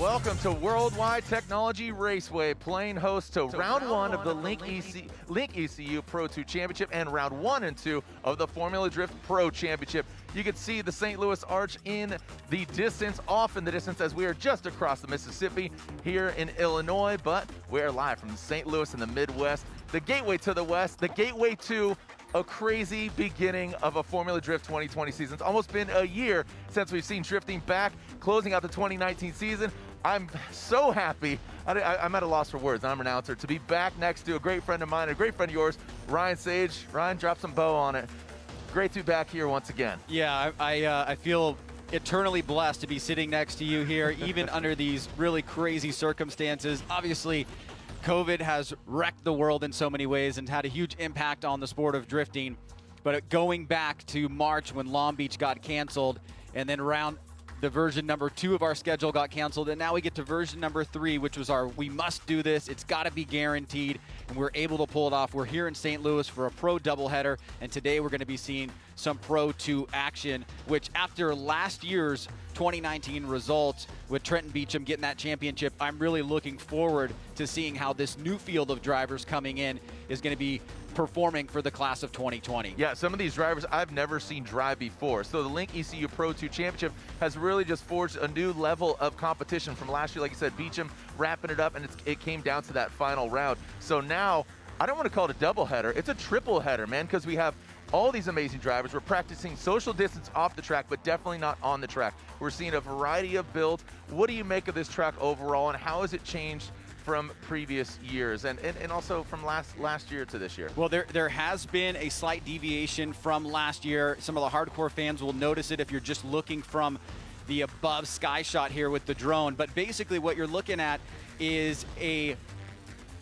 Welcome to Worldwide Technology Raceway, playing host to round one of the Link ECU Pro2 Championship and round 1 and 2 of the Formula Drift Pro Championship. You can see the St. Louis Arch in the distance, off in the distance, as we are just across the Mississippi here in Illinois, but we are live from St. Louis in the Midwest, the gateway to the West, the gateway to a crazy beginning of a Formula Drift 2020 season. It's almost been a year since we've seen drifting back, closing out the 2019 season. I'm so happy. I'm at a loss for words. I'm an announcer. To be back next to a great friend of mine, a great friend of yours, Ryan Sage. Ryan, drop some bow on it. Great to be back here once again. Yeah, I feel eternally blessed to be sitting next to you here, even under these really crazy circumstances. Obviously, COVID has wrecked the world in so many ways and had a huge impact on the sport of drifting. But going back to March when Long Beach got canceled, and then the version number 2 of our schedule got canceled, and now we get to version number 3, which was our we must do this, it's got to be guaranteed, and we're able to pull it off. We're here in St. Louis for a Pro doubleheader, and today we're going to be seeing some Pro 2 action, which after last year's 2019 results with Trenton Beecham getting that championship, I'm really looking forward to seeing how this new field of drivers coming in is going to be performing for the class of 2020. Yeah, some of these drivers I've never seen drive before. So the Link ECU Pro 2 Championship has really just forged a new level of competition from last year. Like you said, Beecham wrapping it up, and it came down to that final round. So now, I don't want to call it a double header, it's a triple header, man, because we have all these amazing drivers. We're practicing social distance off the track, but definitely not on the track. We're seeing a variety of builds. What do you make of this track overall, and how has it changed from previous years and also from last year to this year? Well, there has been a slight deviation from last year. Some of the hardcore fans will notice it if you're just looking from the above sky shot here with the drone. But basically what you're looking at is a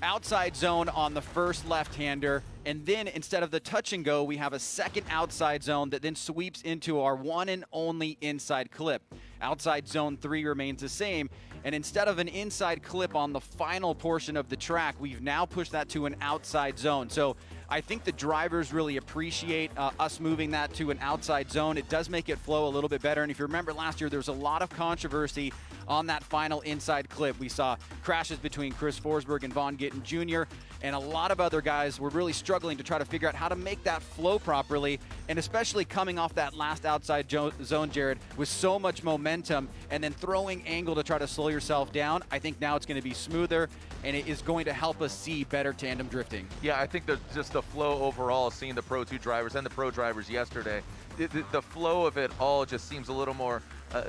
outside zone on the first left-hander, and then instead of the touch and go, we have a second outside zone that then sweeps into our one and only inside clip. Outside zone 3 remains the same, and instead of an inside clip on the final portion of the track, we've now pushed that to an outside zone. So I think the drivers really appreciate us moving that to an outside zone. It does make it flow a little bit better, and if you remember last year, there was a lot of controversy on that final inside clip. We saw crashes between Chris Forsberg and Vaughn Gittin Jr., and a lot of other guys were really struggling to try to figure out how to make that flow properly, and especially coming off that last outside zone, Jared, with so much momentum and then throwing angle to try to slow yourself down. I think now it's going to be smoother, and it is going to help us see better tandem drifting. Yeah, I think just the flow overall, seeing the Pro 2 drivers and the Pro drivers yesterday, the flow of it all just seems a little more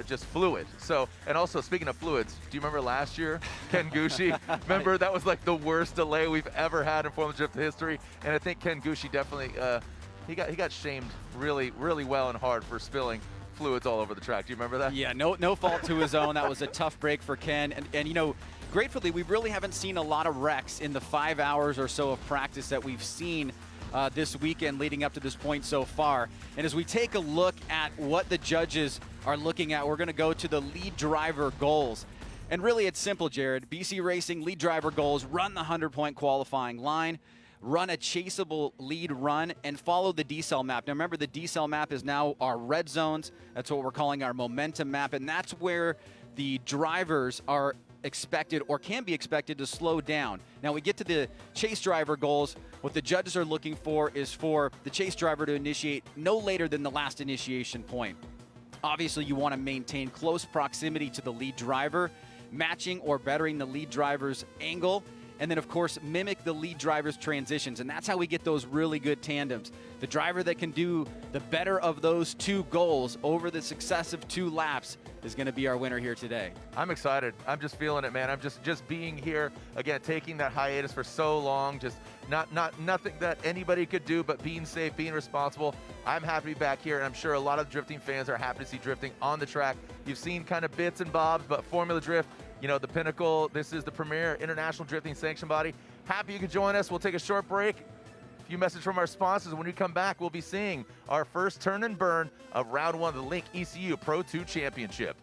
just fluid. So, and also speaking of fluids, do you remember last year, Ken Gucci? Remember, that was like the worst delay we've ever had in Formula Drift history, and I think Ken Gucci definitely he got shamed really well and hard for spilling fluids all over the track. Do you remember that? Yeah, no fault to his own. That was a tough break for Ken, and you know, gratefully, we really haven't seen a lot of wrecks in the 5 hours or so of practice that we've seen this weekend leading up to this point so far. And as we take a look at what the judges are looking at, we're going to go to the lead driver goals. And really it's simple, Jared. BC Racing lead driver goals: run the 100-point qualifying line, run a chaseable lead run, and follow the decel map. Now remember, the decel map is now our red zones. That's what we're calling our momentum map, and that's where the drivers are expected or can be expected to slow down. Now we get to the chase driver goals. What the judges are looking for is for the chase driver to initiate no later than the last initiation point. Obviously, you want to maintain close proximity to the lead driver, matching or bettering the lead driver's angle, and then of course mimic the lead driver's transitions, and that's how we get those really good tandems. The driver that can do the better of those 2 goals over the successive 2 laps is going to be our winner here today. I'm excited. I'm just feeling it, man. I'm just being here again, taking that hiatus for so long, just nothing that anybody could do but being safe, being responsible. I'm happy to be back here, and I'm sure a lot of drifting fans are happy to see drifting on the track. You've seen kind of bits and bobs, but Formula Drift, you know, the pinnacle. This is the premier international drifting sanction body. Happy you could join us. We'll take a short break. A few messages from our sponsors. When we come back, we'll be seeing our first turn and burn of round 1 of the Link ECU Pro 2 Championship.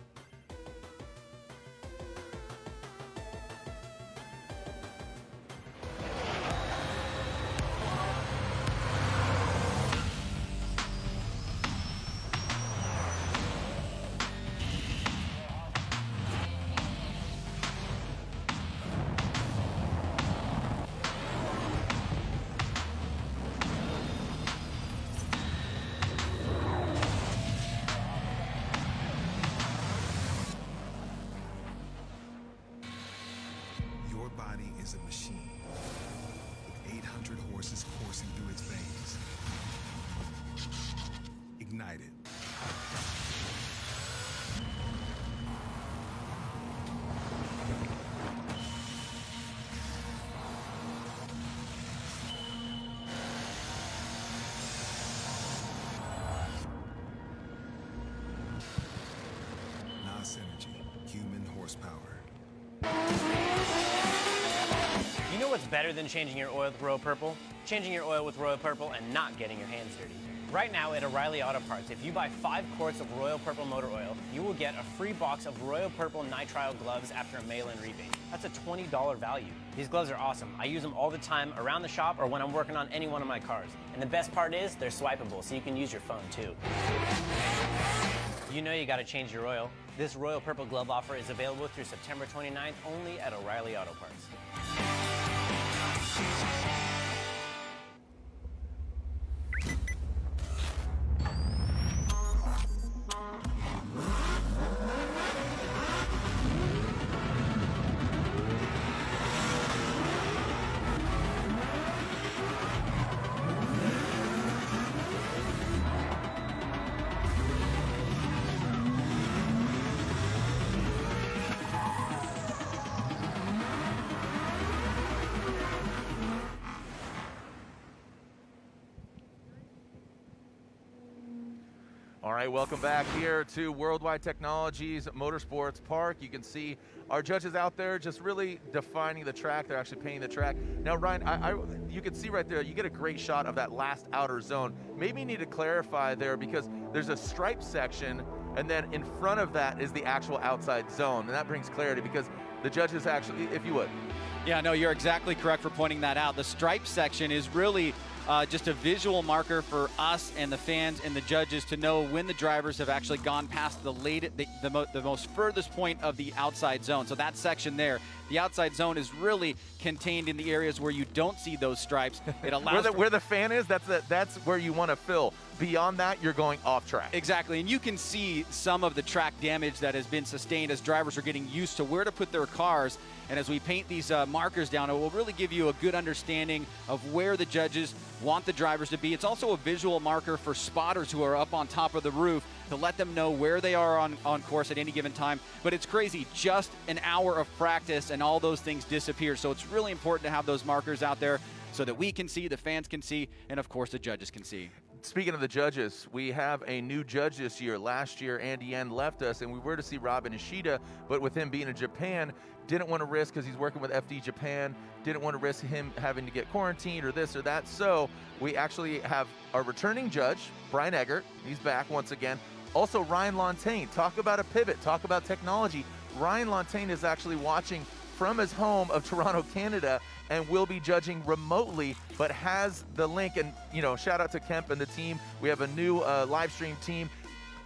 is a machine with 800 horses coursing through its veins. Ignited. Energy, human horsepower. You know what's better than changing your oil with Royal Purple? Changing your oil with Royal Purple and not getting your hands dirty. Right now at O'Reilly Auto Parts, if you buy 5 quarts of Royal Purple motor oil, you will get a free box of Royal Purple nitrile gloves after a mail-in rebate. That's a $20 value. These gloves are awesome. I use them all the time around the shop or when I'm working on any one of my cars. And the best part is they're swipeable, so you can use your phone too. You know you gotta change your oil. This Royal Purple glove offer is available through September 29th only at O'Reilly Auto Parts. All right, welcome back here to Worldwide Technologies Motorsports Park. You can see our judges out there just really defining the track. They're actually painting the track. Now, Ryan, you can see right there, you get a great shot of that last outer zone. Maybe you need to clarify there because there's a stripe section, and then in front of that is the actual outside zone, and that brings clarity because the judges actually, if you would. Yeah, no, you're exactly correct for pointing that out. The stripe section is really just a visual marker for us and the fans and the judges to know when the drivers have actually gone past the most furthest point of the outside zone. So that section there, the outside zone is really contained in the areas where you don't see those stripes. It allows where the fan is, that's where you want to fill. Beyond that, you're going off track. Exactly, and you can see some of the track damage that has been sustained as drivers are getting used to where to put their cars. And as we paint these markers down, it will really give you a good understanding of where the judges want the drivers to be. It's also a visual marker for spotters who are up on top of the roof to let them know where they are on course at any given time. But it's crazy, just an hour of practice and all those things disappear. So it's really important to have those markers out there so that we can see, the fans can see, and of course the judges can see. Speaking of the judges, we have a new judge this year. Last year, Andy Yen left us, and we were to see Robin Ishida, but with him being in Japan, didn't want to risk, because he's working with FD Japan, didn't want to risk him having to get quarantined or this or that. So we actually have our returning judge, Brian Eggert. He's back once again. Also, Ryan Lontaine. Talk about a pivot. Talk about technology. Ryan Lontaine is actually watching from his home of Toronto, Canada, and will be judging remotely, but has the link. And shout out to Kemp and the team. We have a new live stream team.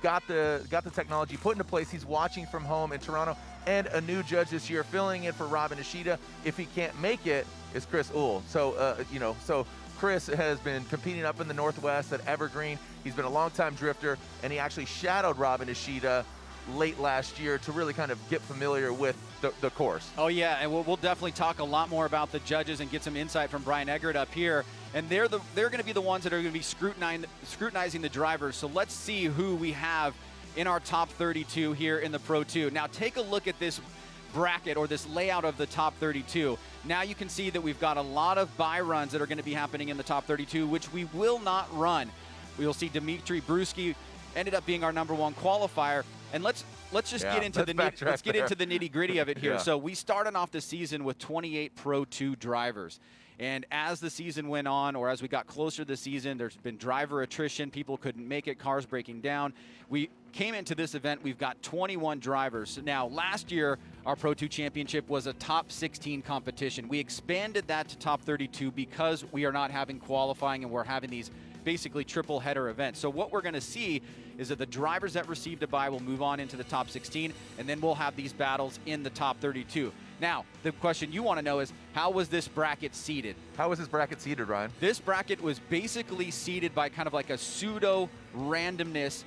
Got the technology put into place. He's watching from home in Toronto, and a new judge this year filling in for Robin Ishida. If he can't make it, is Chris Uhl. So Chris has been competing up in the Northwest at Evergreen. He's been a longtime drifter, and he actually shadowed Robin Ishida late last year to really kind of get familiar with the course. Oh yeah, and we'll definitely talk a lot more about the judges and get some insight from Brian Eggert up here. And they're going to be the ones that are going to be scrutinizing the drivers. So let's see who we have in our top 32 here in the Pro 2. Now take a look at this bracket or this layout of the top 32. Now you can see that we've got a lot of buy runs that are going to be happening in the top 32, which we will not run. We will see Dimitri Bruschi ended up being our #1 qualifier. And let's just get into the nitty-gritty of it here. Yeah. So we started off the season with 28 Pro 2 drivers. And as the season went on, or as we got closer to the season, there's been driver attrition. People couldn't make it, cars breaking down. We came into this event, we've got 21 drivers. So now, last year, our Pro 2 Championship was a top 16 competition. We expanded that to top 32 because we are not having qualifying and we're having these basically triple header events. So what we're going to see is that the drivers that received a bye will move on into the top 16, and then we'll have these battles in the top 32. Now, the question you want to know is, how was this bracket seeded? How was this bracket seeded, Ryan? This bracket was basically seeded by kind of like a pseudo randomness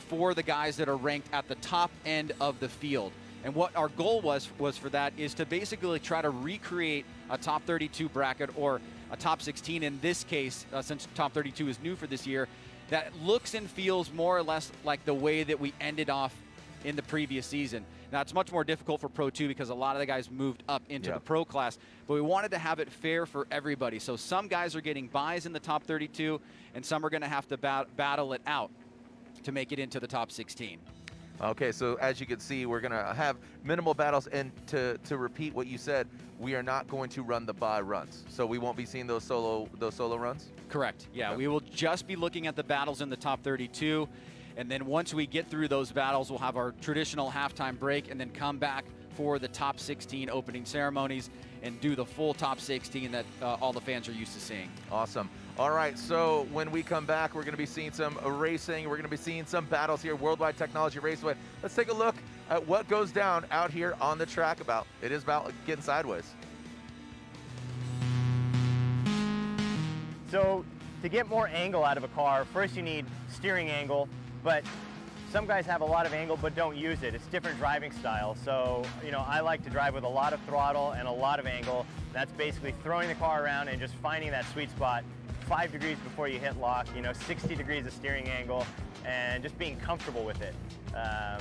for the guys that are ranked at the top end of the field. And what our goal was for that is to basically try to recreate a top 32 bracket, or a top 16 in this case, since top 32 is new for this year, that looks and feels more or less like the way that we ended off in the previous season. Now, it's much more difficult for Pro 2 because a lot of the guys moved up into the Pro class, but we wanted to have it fair for everybody. So some guys are getting buys in the top 32, and some are going to have to battle it out to make it into the top 16. Okay, so as you can see, we're going to have minimal battles, and to repeat what you said, we are not going to run the buy runs. So we won't be seeing those solo runs? Correct. Yeah, Okay. we will just be looking at the battles in the top 32, and then once we get through those battles, we'll have our traditional halftime break and then come back for the top 16 opening ceremonies and do the full top 16 that all the fans are used to seeing. Awesome. All right, so when we come back, we're going to be seeing some racing. We're going to be seeing some battles here, Worldwide Technology Raceway. Let's take a look at what goes down out here on the track. It is about getting sideways. So to get more angle out of a car, first you need steering angle, but some guys have a lot of angle but don't use it. It's different driving style. So, I like to drive with a lot of throttle and a lot of angle. That's basically throwing the car around and just finding that sweet spot 5 degrees before you hit lock, 60 degrees of steering angle, and just being comfortable with it. I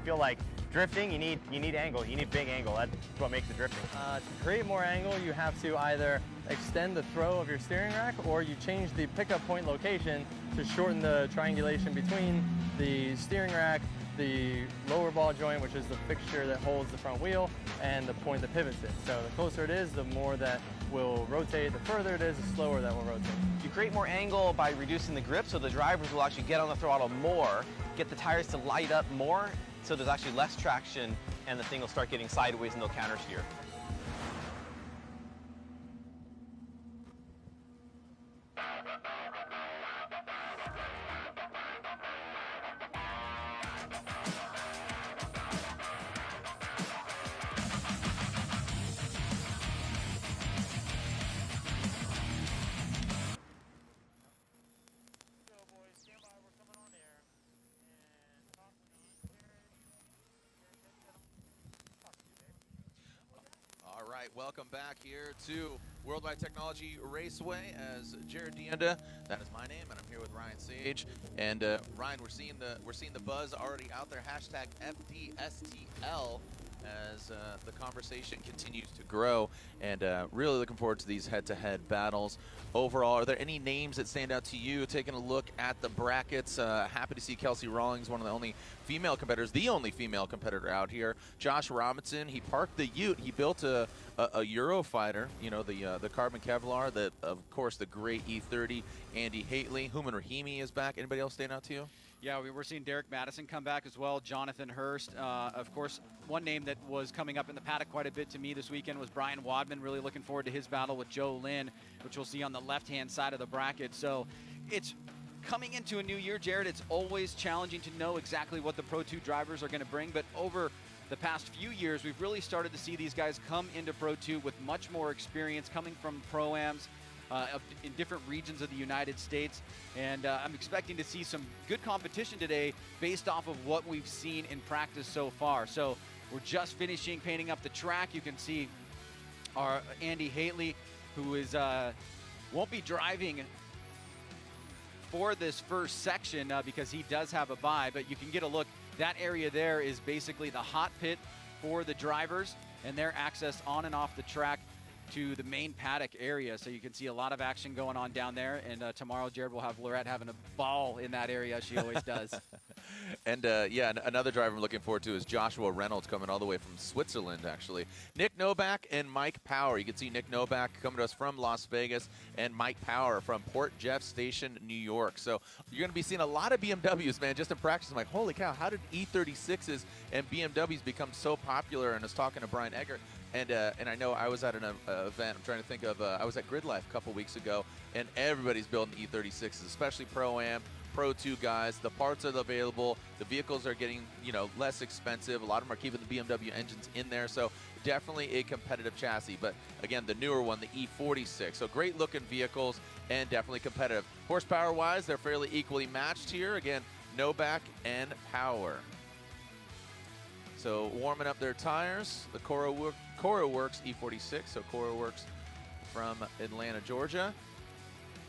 feel like drifting, you need angle, you need big angle. That's what makes it drifting. To create more angle, you have to either extend the throw of your steering rack, or you change the pickup point location to shorten the triangulation between the steering rack, the lower ball joint, which is the fixture that holds the front wheel, and the point that pivots it. So the closer it is, the more that will rotate. The further it is, the slower that will rotate. You create more angle by reducing the grip, so the drivers will actually get on the throttle more, get the tires to light up more, so there's actually less traction, and the thing will start getting sideways and they'll counter steer. All right, welcome back here to Worldwide Technology Raceway as Jared Deanda. That is my name, and I'm here with Ryan Sage. And Ryan, we're seeing the buzz already out there. Hashtag FDSTL as the conversation continues to grow, and really looking forward to these head-to-head battles. Overall, are there any names that stand out to you? Taking a look at the brackets, happy to see Kelsey Rawlings, one of the only female competitors, the only female competitor out here. Josh Robinson, he parked the Ute. He built a Eurofighter, the carbon Kevlar, of course the great E30. Andy Haitley, Human Rahimi is back. Anybody else stand out to you? Yeah, we're seeing Derek Madison come back as well. Jonathan Hurst, of course, one name that was coming up in the paddock quite a bit to me this weekend was Brian Wadman. Really looking forward to his battle with Joe Lynn, which we'll see on the left-hand side of the bracket. So it's coming into a new year, Jared. It's always challenging to know exactly what the Pro 2 drivers are going to bring, but over the past few years, we've really started to see these guys come into Pro 2 with much more experience, coming from Pro-Ams in different regions of the United States. And I'm expecting to see some good competition today based off of what we've seen in practice so far. So we're just finishing painting up the track. You can see our Andy Haitley, who is won't be driving for this first section because he does have a bye, but you can get a look. That area there is basically the hot pit for the drivers and their access on and off the track to the main paddock area. So you can see a lot of action going on down there. And tomorrow, Jared will have Lorette having a ball in that area, as she always does. And yeah, another driver I'm looking forward to is Joshua Reynolds, coming all the way from Switzerland, actually. Nick Novak and Mike Power. You can see Nick Novak coming to us from Las Vegas, and Mike Power from Port Jeff Station, New York. So you're going to be seeing a lot of BMWs, man, just in practice. I'm like, holy cow, how did E36s and BMWs become so popular? And I was talking to Brian Eggert, and I know I was at an event. I'm trying to think of, I was at Grid Life a couple weeks ago, and everybody's building E36s, especially Pro-Am, Pro 2 guys. The parts are available. The vehicles are getting, less expensive. A lot of them are keeping the BMW engines in there. So definitely a competitive chassis. But again, the newer one, the E46. So great looking vehicles and definitely competitive. Horsepower wise, they're fairly equally matched here. Again, Novak and Power. So warming up their tires, the Cora Works E46, so Cora Works from Atlanta, Georgia.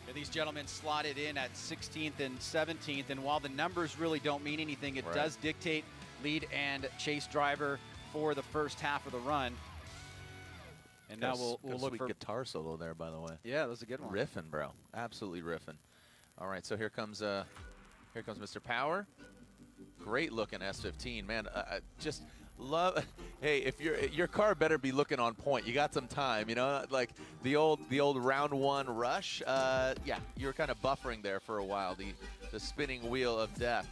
And these gentlemen slotted in at 16th and 17th, and while the numbers really don't mean anything, it does dictate lead and chase driver for the first half of the run. And now we'll look for guitar solo there, by the way. Yeah, that was a good one. Riffing, bro, absolutely riffing. All right, so here comes Mr. Power. Great looking S15, man. I just love. Hey, if your car better be looking on point. You got some time, you know, like the old round one rush. Yeah, you were kind of buffering there for a while. The spinning wheel of death.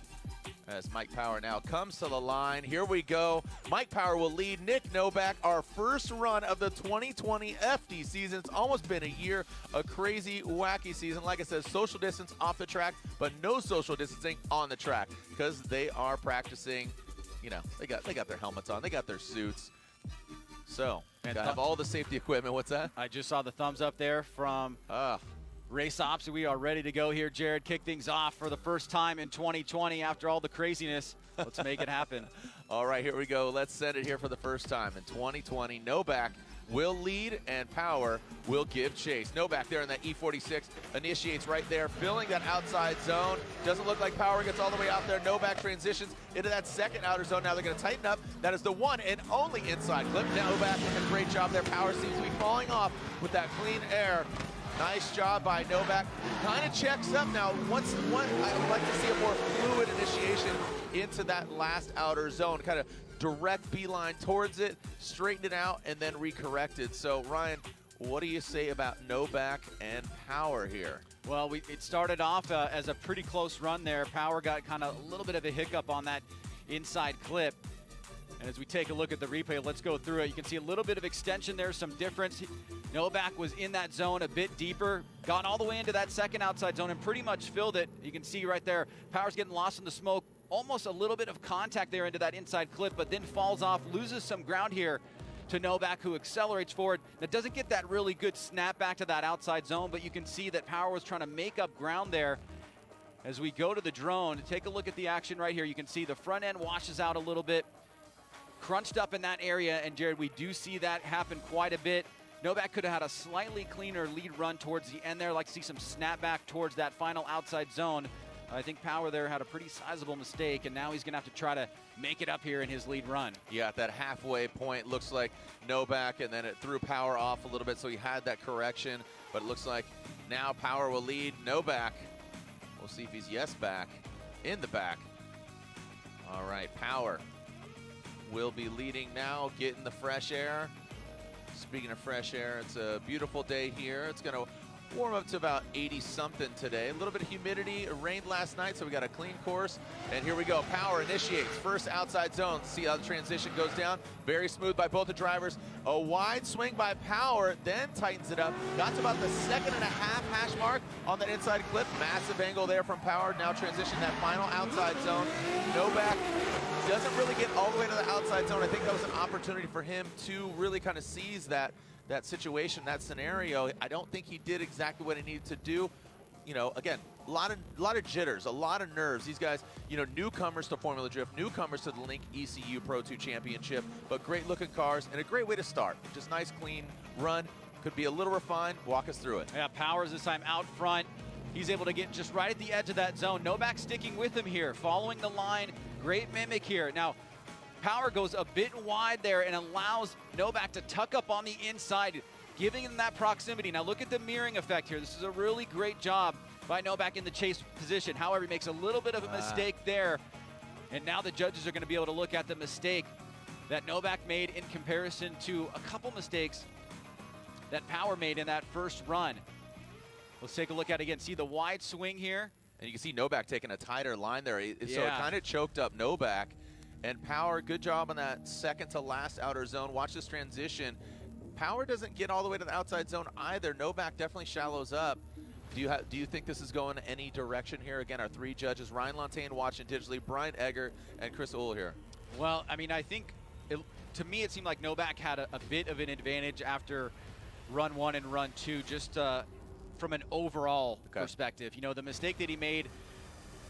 As Mike Power now comes to the line. Here we go. Mike Power will lead Nick Novak, our first run of the 2020 FD season. It's almost been a year, a crazy, wacky season. Like I said, social distance off the track, but no social distancing on the track because they are practicing. You know, they got their helmets on, they got their suits. So, and have all the safety equipment. What's that? I just saw the thumbs up there from Race Ops. We are ready to go here, Jared. Kick things off for the first time in 2020 after all the craziness. Let's make it happen. All right, here we go. Let's send it here for the first time in 2020. Novak will lead and Power will give chase. Novak there in that E46 initiates right there, filling that outside zone. Doesn't look like Power gets all the way out there. Novak transitions into that second outer zone. Now they're going to tighten up. That is the one and only inside clip. Novak doing a great job there. Power seems to be falling off with that clean air. Nice job by Novak. Kind of checks up now. I would like to see a more fluid initiation into that last outer zone. Kind of direct beeline towards it, straighten it out, and then recorrected. So, Ryan, what do you say about Novak and Power here? Well, it started off as a pretty close run there. Power got kind of a little bit of a hiccup on that inside clip. And as we take a look at the replay, let's go through it. You can see a little bit of extension there, some difference. Novak was in that zone a bit deeper, got all the way into that second outside zone and pretty much filled it. You can see right there, Power's getting lost in the smoke. Almost a little bit of contact there into that inside clip, but then falls off, loses some ground here to Novak, who accelerates forward. That doesn't get that really good snap back to that outside zone, but you can see that Power was trying to make up ground there. As we go to the drone, take a look at the action right here. You can see the front end washes out a little bit, crunched up in that area, and Jared, we do see that happen quite a bit. Novak could have had a slightly cleaner lead run towards the end there. Like to see some snap back towards that final outside zone. I think Power there had a pretty sizable mistake, and now he's going to have to try to make it up here in his lead run. Yeah, at that halfway point, looks like Novak, and then it threw Power off a little bit, so he had that correction. But it looks like now Power will lead Novak. We'll see if he's back in the back. All right, Power will be leading now, getting the fresh air. Speaking of fresh air, it's a beautiful day here. It's going to warm up to about 80-something today. A little bit of humidity. It rained last night, so we got a clean course. And here we go. Power initiates. First outside zone. See how the transition goes down. Very smooth by both the drivers. A wide swing by Power, then tightens it up. Got to about the 2.5 hash mark on that inside clip. Massive angle there from Power. Now transition that final outside zone. Novak doesn't really get all the way to the outside zone. I think that was an opportunity for him to really kind of seize that situation, that scenario. I don't think he did exactly what he needed to do. You know, again, a lot of jitters, a lot of nerves. These guys, you know, newcomers to Formula Drift, newcomers to the Link ECU Pro2 Championship, but great looking cars and a great way to start. Just nice, clean run. Could be a little refined. Walk us through it. Yeah, Powers this time out front. He's able to get just right at the edge of that zone. Novak sticking with him here, following the line. Great mimic here. Now, Power goes a bit wide there and allows Novak to tuck up on the inside, giving him that proximity. Now look at the mirroring effect here. This is a really great job by Novak in the chase position. However, he makes a little bit of a mistake there. And now the judges are going to be able to look at the mistake that Novak made in comparison to a couple mistakes that Power made in that first run. Let's take a look at it again. See the wide swing here? And you can see Novak taking a tighter line there. So it Yeah. kind of choked up Novak. And Power, good job on that second to last outer zone. Watch this transition. Power doesn't get all the way to the outside zone either. Novak definitely shallows up. Do you think this is going any direction here? Again, our three judges, Ryan Lantain watching digitally, Brian Egger, and Chris Uhl here. Well, I mean, I think, to me, it seemed like Novak had a bit of an advantage after run one and run two, just from an overall perspective. You know, the mistake that he made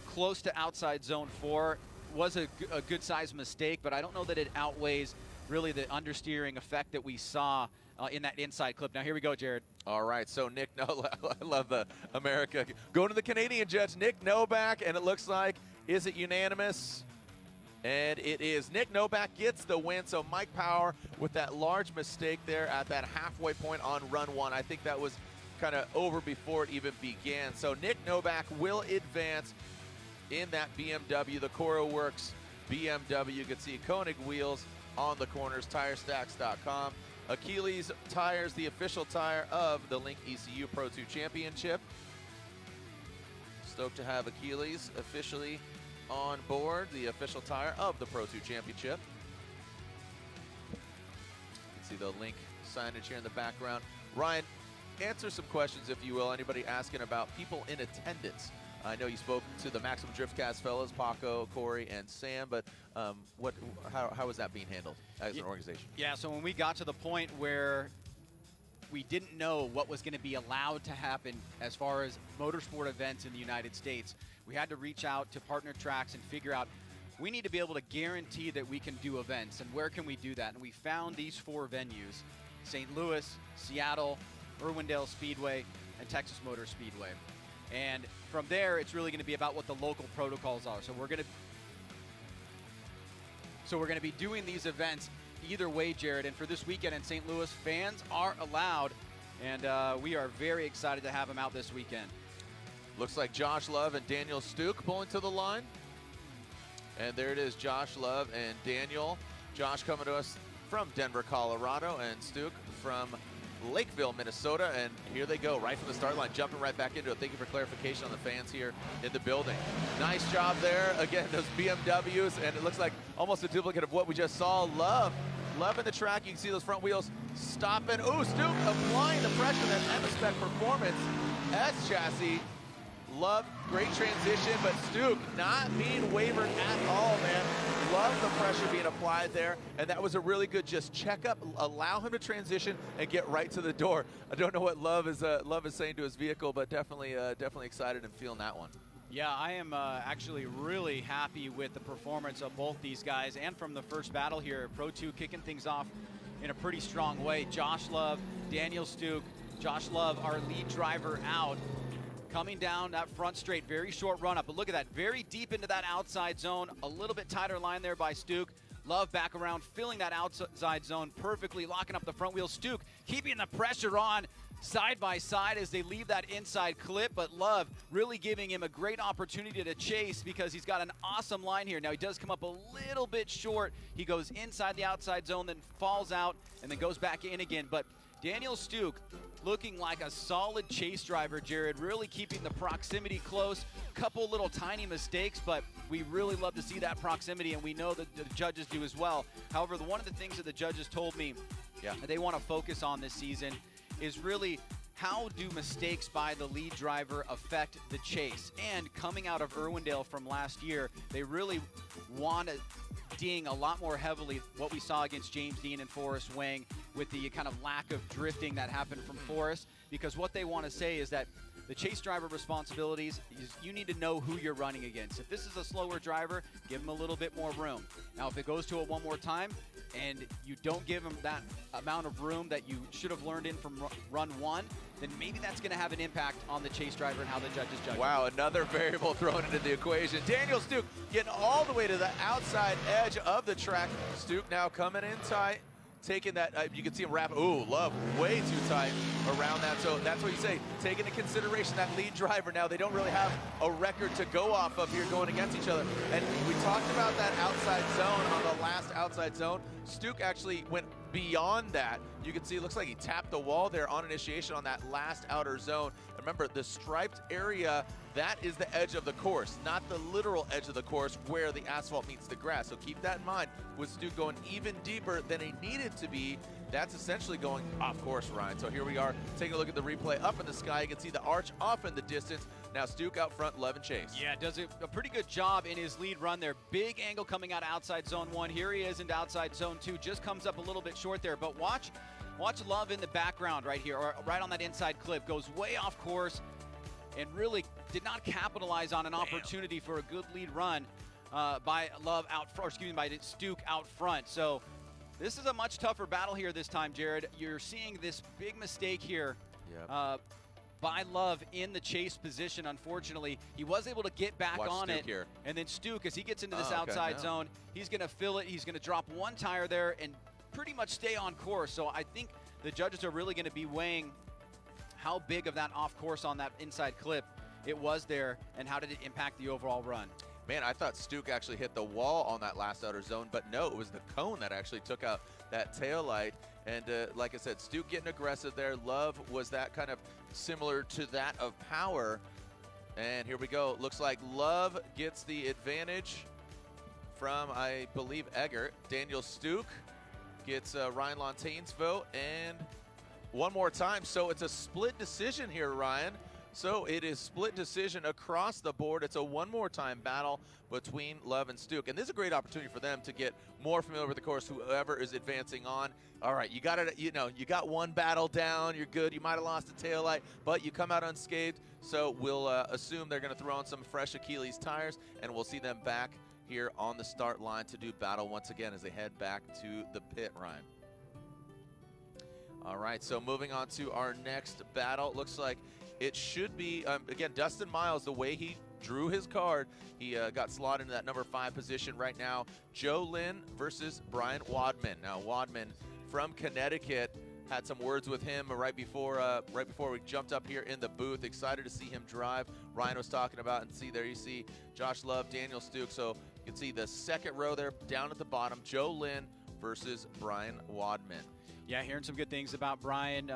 close to outside zone 4 was a good size mistake, but I don't know that it outweighs really the understeering effect that we saw in that inside clip. Now here we go, Jared. All right, so Nick, I love the America. Going to the Canadian judge, Nick Novak, and it looks like, is it unanimous? And it is. Nick Novak gets the win, so Mike Power with that large mistake there at that halfway point on run one. I think that was kind of over before it even began. So Nick Novak will advance in that BMW, the Coro Works BMW. You can see Koenig wheels on the corners, TireStacks.com. Achilles Tires, the official tire of the Link ECU Pro 2 Championship. Stoked to have Achilles officially on board, the official tire of the Pro 2 Championship. You can see the Link signage here in the background. Ryan, answer some questions, if you will. Anybody asking about people in attendance? I know you spoke to the Maximum Driftcast fellas, Paco, Corey, and Sam, but how is that being handled as an organization? Yeah, so when we got to the point where we didn't know what was going to be allowed to happen as far as motorsport events in the United States, we had to reach out to partner tracks and figure out we need to be able to guarantee that we can do events, and where can we do that? And we found these 4 venues: St. Louis, Seattle, Irwindale Speedway, and Texas Motor Speedway. And from there, it's really going to be about what the local protocols are. So we're going to be doing these events either way, Jared. And for this weekend in St. Louis, fans are allowed, and we are very excited to have them out this weekend. Looks like Josh Love and Daniel Stuke pulling to the line. And there it is, Josh Love and Daniel. Josh coming to us from Denver, Colorado, and Stuke from Lakeville, Minnesota, and here they go right from the start line, jumping right back into it. Thank you for clarification on the fans here in the building. Nice job there. Again, those BMWs, and it looks like almost a duplicate of what we just saw. Love in the track. You can see those front wheels stopping. Ooh, Stuke applying the pressure. That M-Spec Performance S chassis. Love, great transition, but Stuke not being wavered at all, man. Love the pressure being applied there, and that was a really good just check up, allow him to transition and get right to the door. I don't know what Love is saying to his vehicle, but definitely excited and feeling that one. Yeah, I am actually really happy with the performance of both these guys, and from the first battle here, Pro 2 kicking things off in a pretty strong way. Josh Love, Daniel Stuke, Josh Love, our lead driver, out. Coming down that front straight, very short run up, but look at that, very deep into that outside zone, a little bit tighter line there by Stuke. Love back around, filling that outside zone perfectly, locking up the front wheel. Stuke keeping the pressure on side by side as they leave that inside clip, but Love really giving him a great opportunity to chase because he's got an awesome line here. Now he does come up a little bit short. He goes inside the outside zone, then falls out, and then goes back in again. But Daniel Stuke looking like a solid chase driver, Jared, really keeping the proximity close. Couple little tiny mistakes, but we really love to see that proximity, and we know that the judges do as well. However, one of the things that the judges told me that they want to focus on this season is really how do mistakes by the lead driver affect the chase. And coming out of Irwindale from last year, they really want to ding a lot more heavily what we saw against James Dean and Forrest Wang with the kind of lack of drifting that happened from Forrest, because what they want to say is that the chase driver responsibilities is you need to know who you're running against. If this is a slower driver, give him a little bit more room. Now, if it goes to it one more time and you don't give him that amount of room that you should have learned in from run one, then maybe that's going to have an impact on the chase driver and how the judges judge. Wow, another variable thrown into the equation. Daniel Stuke getting all the way to the outside edge of the track. Stuke now coming in tight, taking that, you can see him wrap, ooh, Love way too tight around that. So that's what you say, take into consideration that lead driver. Now they don't really have a record to go off of here going against each other. And we talked about that outside zone on the last outside zone. Stuke actually went beyond that. You can see it looks like he tapped the wall there on initiation on that last outer zone. Remember, the striped area, that is the edge of the course, not the literal edge of the course where the asphalt meets the grass. So keep that in mind. With Stuke going even deeper than he needed to be, that's essentially going off course, Ryan. So here we are taking a look at the replay up in the sky. You can see the arch off in the distance. Now Stuke out front, Love and Chase. Yeah, does a pretty good job in his lead run there. Big angle coming out outside zone 1. Here he is into outside zone 2. Just comes up a little bit short there, but watch Love in the background right here, or right on that inside clip. Goes way off course and really did not capitalize on an opportunity for a good lead run. by Love out front, or excuse me, by Stuke out front. So this is a much tougher battle here this time, Jared. You're seeing this big mistake here. Yep. By Love in the chase position. Unfortunately, he was able to get back on Stuke it. Here. And then Stuke, as he gets into this okay, outside no. zone, he's going to fill it. He's going to drop one tire there and pretty much stay on course. So I think the judges are really going to be weighing how big of that off course on that inside clip it was there and how did it impact the overall run. Man, I thought Stuke actually hit the wall on that last outer zone, but no, it was the cone that actually took out that tail light. And like I said, Stuke getting aggressive there. Love was that kind of similar to that of Power. And here we go. Looks like Love gets the advantage from, I believe, Eggert. Daniel Stuke gets Ryan Lontaine's vote. And one more time. So it's a split decision here, Ryan. So it is split decision across the board. It's a one more time battle between Love and Stuke. And this is a great opportunity for them to get more familiar with the course, whoever is advancing on. All right, you got it, you got one battle down, you're good. You might have lost a taillight, but you come out unscathed. So we'll assume they're gonna throw on some fresh Achilles tires, and we'll see them back here on the start line to do battle once again as they head back to the pit, Ryan. All right, so moving on to our next battle. Looks like it should be, again, Dustin Miles, the way he drew his card, he got slotted into that number 5 position right now. Joe Lynn versus Brian Wadman. Now, Wadman from Connecticut, had some words with him right before we jumped up here in the booth. Excited to see him drive. Ryan was talking about, and see there you see Josh Love, Daniel Stuke. So you can see the second row there down at the bottom, Joe Lynn versus Brian Wadman. Yeah, hearing some good things about Brian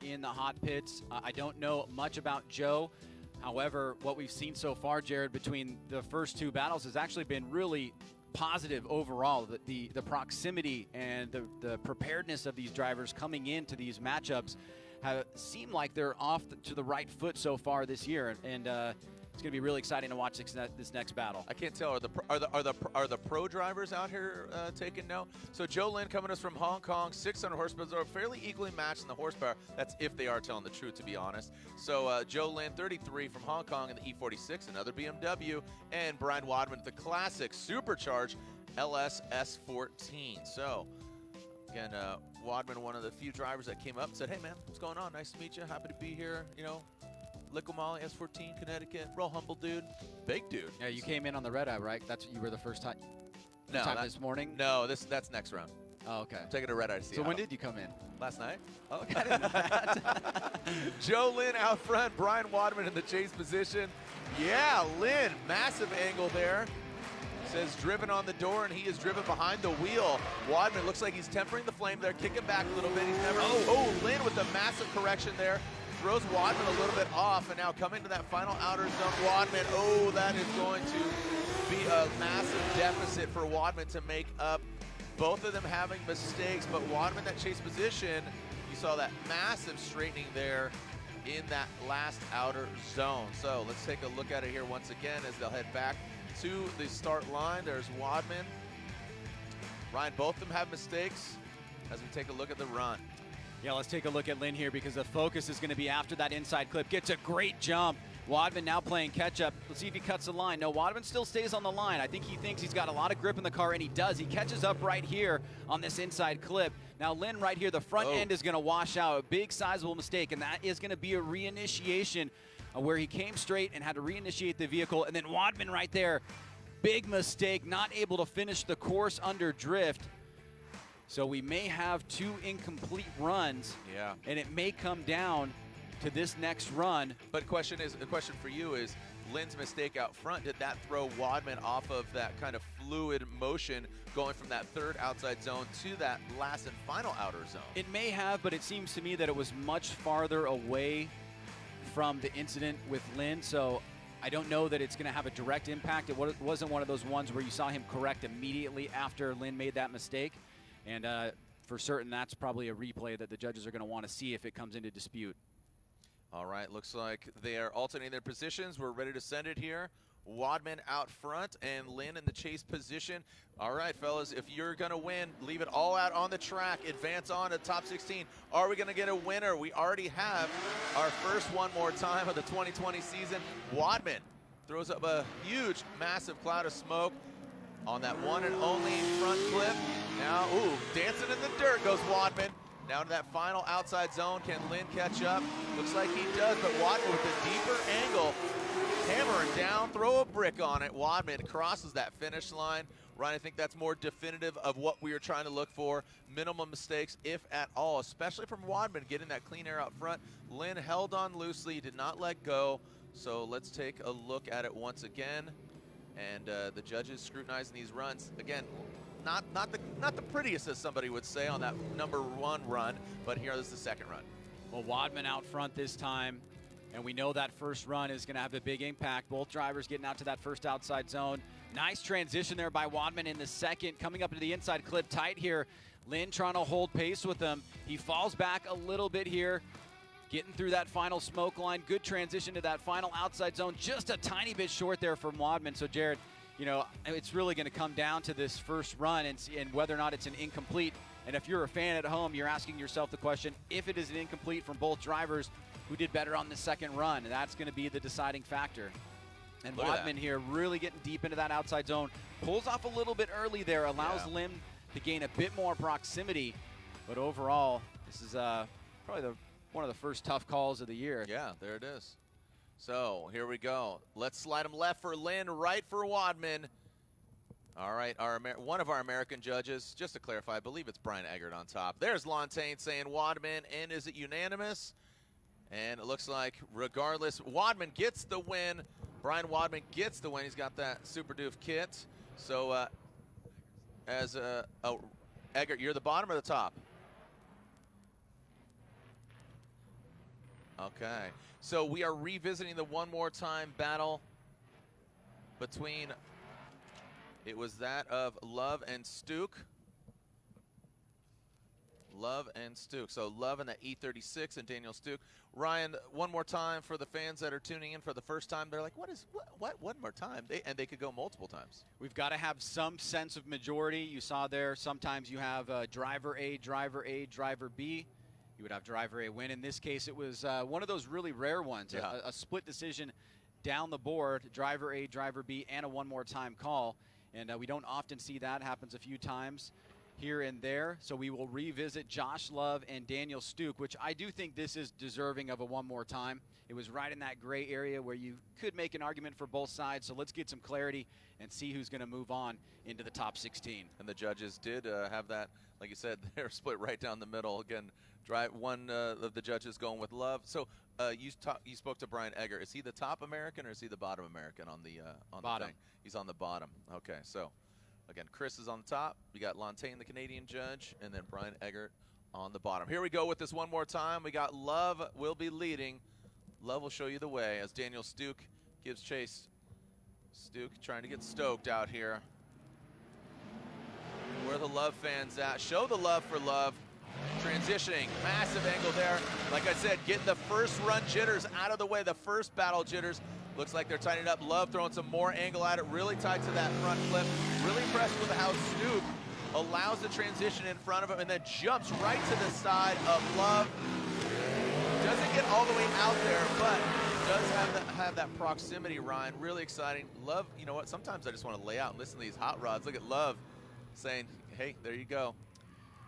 in the hot pits. I don't know much about Joe. However, what we've seen so far, Jared, between the first 2 battles has actually been really positive overall. The proximity and the preparedness of these drivers coming into these matchups have seemed like they're off to the right foot so far this year. And it's going to be really exciting to watch this next battle. I can't tell. Are the pro drivers out here taking note? So Joe Lynn coming to us from Hong Kong, 600 horsepower, are fairly equally matched in the horsepower. That's if they are telling the truth, to be honest. So Joe Lynn, 33 from Hong Kong in the E46, another BMW, and Brian Wadman, the classic supercharged LS S14. So again, Wadman, one of the few drivers that came up and said, "Hey man, what's going on? Nice to meet you. Happy to be here. You know." Liqui-Moly, S14, Connecticut, real humble dude, big dude. Yeah, you came in on the red eye, right? That's you were the first time. This morning. No, that's next round. Oh, okay. I'm taking a red eye to see. So when did you come in? Last night. Oh, okay. I didn't know that. Joe Lynn out front, Brian Wadman in the chase position. Yeah, Lynn, massive angle there. Says driven on the door, and he is driven behind the wheel. Wadman looks like he's tempering the flame there, kicking back a little bit. He's never. Oh, Lynn with the massive correction there. Throws Wadman a little bit off, and now coming to that final outer zone, Wadman, oh, that is going to be a massive deficit for Wadman to make up. Both of them having mistakes, but Wadman, that chase position, you saw that massive straightening there in that last outer zone. So let's take a look at it here once again as they'll head back to the start line. There's Wadman. Ryan, both of them have mistakes as we take a look at the run. Yeah, let's take a look at Lynn here because the focus is going to be after that inside clip. Gets a great jump. Wadman now playing catch-up. Let's see if he cuts the line. No, Wadman still stays on the line. I think he thinks he's got a lot of grip in the car, and he does. He catches up right here on this inside clip. Now, Lynn right here, the front end is going to wash out. A big, sizable mistake, and that is going to be a reinitiation where he came straight and had to reinitiate the vehicle. And then Wadman right there, big mistake, not able to finish the course under drift. So we may have 2 incomplete runs, and it may come down to this next run. But the question for you is, Lynn's mistake out front, did that throw Wadman off of that kind of fluid motion going from that third outside zone to that last and final outer zone? It may have, but it seems to me that it was much farther away from the incident with Lynn, so I don't know that it's going to have a direct impact. It wasn't one of those ones where you saw him correct immediately after Lynn made that mistake. And for certain, that's probably a replay that the judges are going to want to see if it comes into dispute. All right, looks like they are alternating their positions. We're ready to send it here. Wadman out front and Lynn in the chase position. All right, fellas, if you're going to win, leave it all out on the track. Advance on to top 16. Are we going to get a winner? We already have our first one more time of the 2020 season. Wadman throws up a huge, massive cloud of smoke. on that one and only front flip. Now, ooh, dancing in the dirt goes Wadman. Now to that final outside zone. Can Lynn catch up? Looks like he does, but Wadman with a deeper angle, hammering down, throw a brick on it. Wadman crosses that finish line. Ryan, I think that's more definitive of what we are trying to look for. Minimum mistakes, if at all, especially from Wadman, getting that clean air out front. Lynn held on loosely, did not let go. So let's take a look at it once again. And the judges scrutinizing these runs. Again, not the prettiest, as somebody would say, on that #1 run, but here is the second run. Well, Wadman out front this time, and we know that first run is going to have a big impact. Both drivers getting out to that first outside zone. Nice transition there by Wadman in the second, coming up to the inside clip tight here. Lynn trying to hold pace with him. He falls back a little bit here, getting through that final smoke line. Good transition to that final outside zone, just a tiny bit short there from Wadman. So, Jared, you know, it's really going to come down to this first run and whether or not it's an incomplete. And if you're a fan at home, you're asking yourself the question, if it is an incomplete from both drivers, who did better on the second run? And that's going to be the deciding factor. And Wadman here really getting deep into that outside zone. Pulls off a little bit early there, allows Lynn to gain a bit more proximity. But overall, this is probably one of the first tough calls of the year. Yeah, there it is. So here we go. Let's slide him left for Lynn, right for Wadman. All right, one of our American judges, just to clarify, I believe it's Brian Eggert on top. There's Lontaine saying Wadman, and is it unanimous? And it looks like, regardless, Wadman gets the win. Brian Wadman gets the win. He's got that Super Doof kit. So, Eggert, you're the bottom or the top? Okay. So we are revisiting the one more time battle between, it was that of Love and Stuke. Love and Stuke. So Love in that E36 and Daniel Stuke. Ryan, one more time for the fans that are tuning in for the first time. They're like, what one more time? They could go multiple times. We've got to have some sense of majority. You saw there, sometimes you have driver A, driver B. You would have driver A win. In this case, it was one of those really rare ones, a split decision down the board, driver A, driver B, and a one more time call. And we don't often see that. Happens a few times here and there. So we will revisit Josh Love and Daniel Stuke, which I do think this is deserving of a one more time. It was right in that gray area where you could make an argument for both sides. So let's get some clarity and see who's going to move on into the top 16. And the judges did have that, like you said, they're split right down the middle. Again, one of the judges going with Love. So you spoke to Brian Eggert. Is he the top American or is he the bottom American on the bottom? The thing? He's on the bottom. Okay, so again, Chris is on the top. We got Lontaine, the Canadian judge, and then Brian Eggert on the bottom. Here we go with this one more time. We got Love will be leading. Love will show you the way as Daniel Stuke gives chase. Stuke trying to get stoked out here. Where the Love fans at? Show the love for Love. Transitioning, massive angle there. Like I said, getting the first run jitters out of the way, the first battle jitters. Looks like they're tightening up. Love throwing some more angle at it, really tight to that front flip. Really impressed with how Stuke allows the transition in front of him and then jumps right to the side of Love. Doesn't get all the way out there, but does have that proximity, Ryan. Really exciting. Love, you know what, sometimes I just want to lay out and listen to these hot rods. Look at Love saying, hey, there you go.